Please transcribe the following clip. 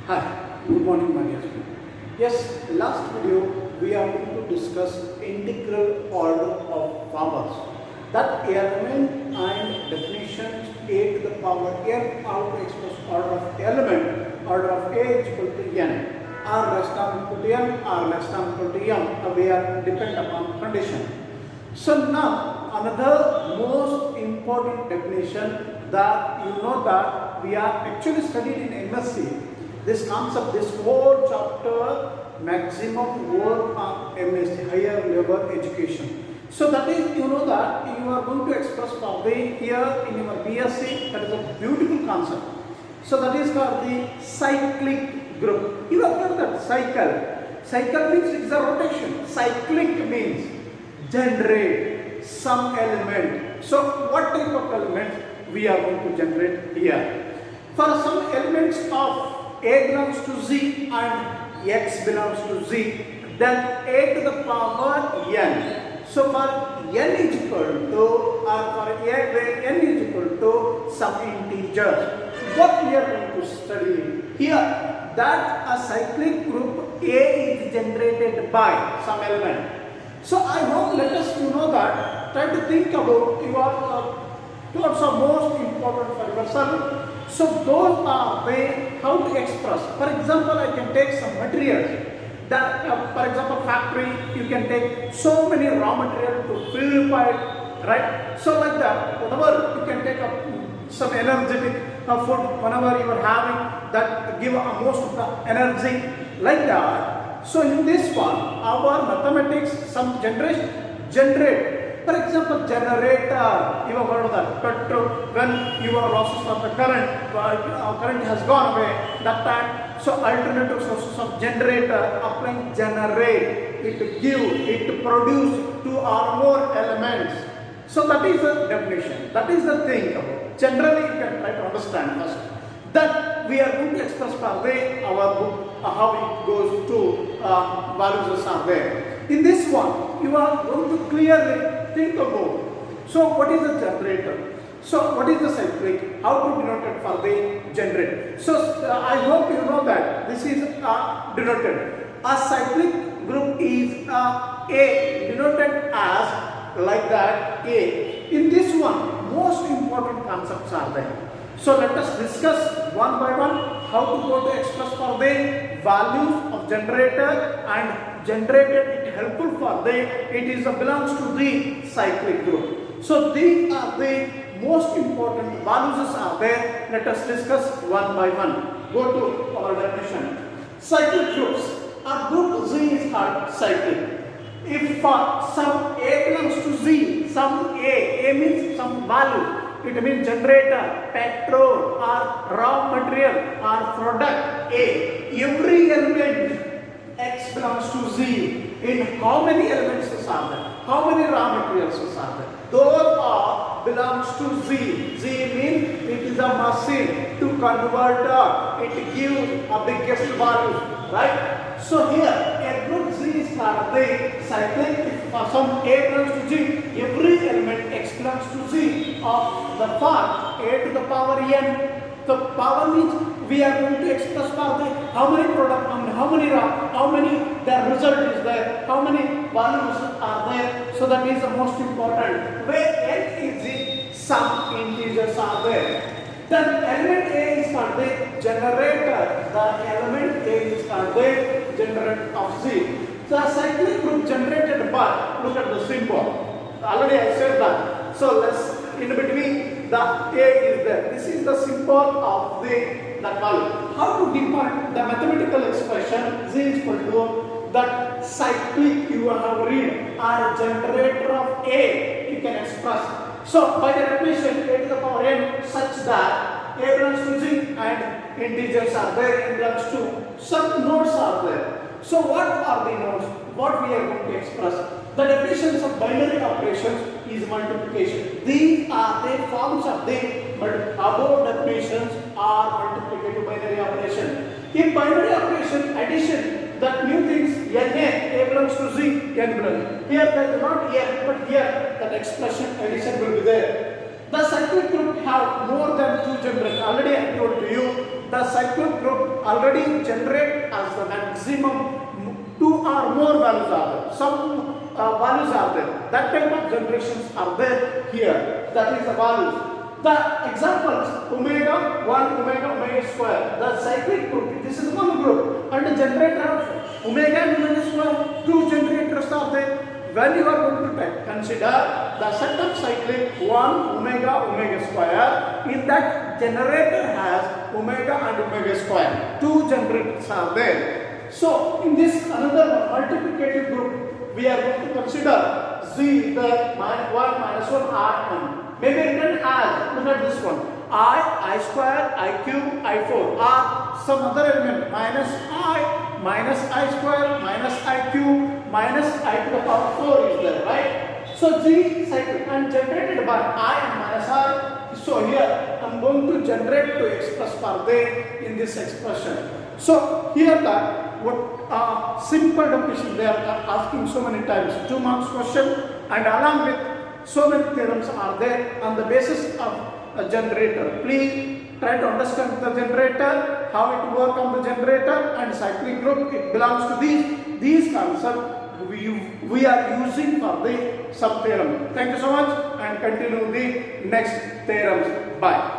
Hi, good morning my dear students. Yes, last video we are going to discuss integral order of powers. That element and definitions a to the power n, how to express order of element, order of a is equal to n, r less than equal to m, r less than equal to m, we are depend upon condition. So now another most important definition that you know that we are actually studied in MSc. This concept, this whole chapter, maximum work on MSc, higher level education. So that is, you know that you are going to express probably here in your BSc. That is a beautiful concept. So that is called the cyclic group. You have heard that cycle. Cycle means it is a rotation. Cyclic means generate some element. So what type of element we are going to generate here? For some elements of a belongs to z and x belongs to z, then a to the power n. So for n is equal to, or for a where n is equal to some integer. What we are going to study here, that a cyclic group A is generated by some element. So I hope, let us know that, try to think about your thoughts are most important for yourself. So those are the how to express. For example, I can take some materials. That for example, factory, you can take so many raw material to purify it, right? So like that, whatever you can take some energetic food whenever you are having that give most of the energy like that. So in this one, our mathematics, some generate. For example, generator, you have heard of that. Petrol, when your losses of the current, current has gone away, that time, so alternative sources of generator, applying generate, it give, it produce two or more elements. So that is the definition, that is the thing about. Generally, you can try to understand first. That we are going to express per way our book, how it goes to values are there. In this one, you are going to clearly think about. So what is the generator? So what is the cyclic? How to denote it for the generator? So I hope you know that this is denoted. A cyclic group is A, denoted as like that A. In this one, most important concepts are there. So let us discuss one by one how to go to express for the values of generator, and generated it helpful for the, it is belongs to the cyclic group. So these are the most important values are there. Let us discuss one by one. Go to our definition. Cyclic groups. A group Z is called cyclic. If some A belongs to Z, some A means some value. It means generator, petrol, or raw material, or product A. Every element X belongs to Z. In how many elements are there? How many raw materials are there? Those are belongs to Z. Z means it is a machine to convert. It gives a biggest value, right? So here a group Z is called the cyclic. If some A belongs to Z, every element X belongs to Z of the part A to the power n. The power means we are going to express for the how many product, how many raw, how many the result is there, how many values are there. So that is the most important. Where n is the some integers are there. Then element A is called the generator. The element A is called the generator of Z. The cyclic group generated by, look at the symbol. Already I said that. So let's, in between the A is there. This is the symbol of the value. How to define the mathematical expression Z is equal to that cyclic you have read or generator of A you can express. So by the definition A to the power n such that A belongs to Z and integers are there, N belongs to some nodes are there. So what are the nodes? What we are going to express? The definitions of binary operations is multiplication. These are the forms of the above definitions are multiplicative binary operation. In binary operation addition, that new things A belongs to Z, N belongs. Here that is not N, but here that expression addition will be there. The cyclic group has have more than two generators, already I told to you, the cyclic group already generate as the maximum two or more values are there. Some values are there. That type of generations are there here. That is the values. The examples omega 1, omega square. The cyclic group, this is one group, and the generator of omega and omega square, two generators are there. When you are going to type, consider the set of cyclic 1 omega square. In that generator has omega and omega square. Two generators are there. So in this another multiplicative group, we are going to consider z the 1 minus 1 r1. Maybe written as, look at this one, I square, I cube, I4, or some other element, minus I square, minus I cube, minus I to the power 4 is there, right? So G cycle and generated by I and minus I. So here I am going to generate to express for they in this expression. So here that what simple definition they are asking so many times, 2 marks question, and along with so many theorems are there on the basis of a generator. Please try to understand the generator, how it works on the generator and cyclic group. It belongs to these concepts we are using for the sub theorem. Thank you so much and continue the next theorems. Bye.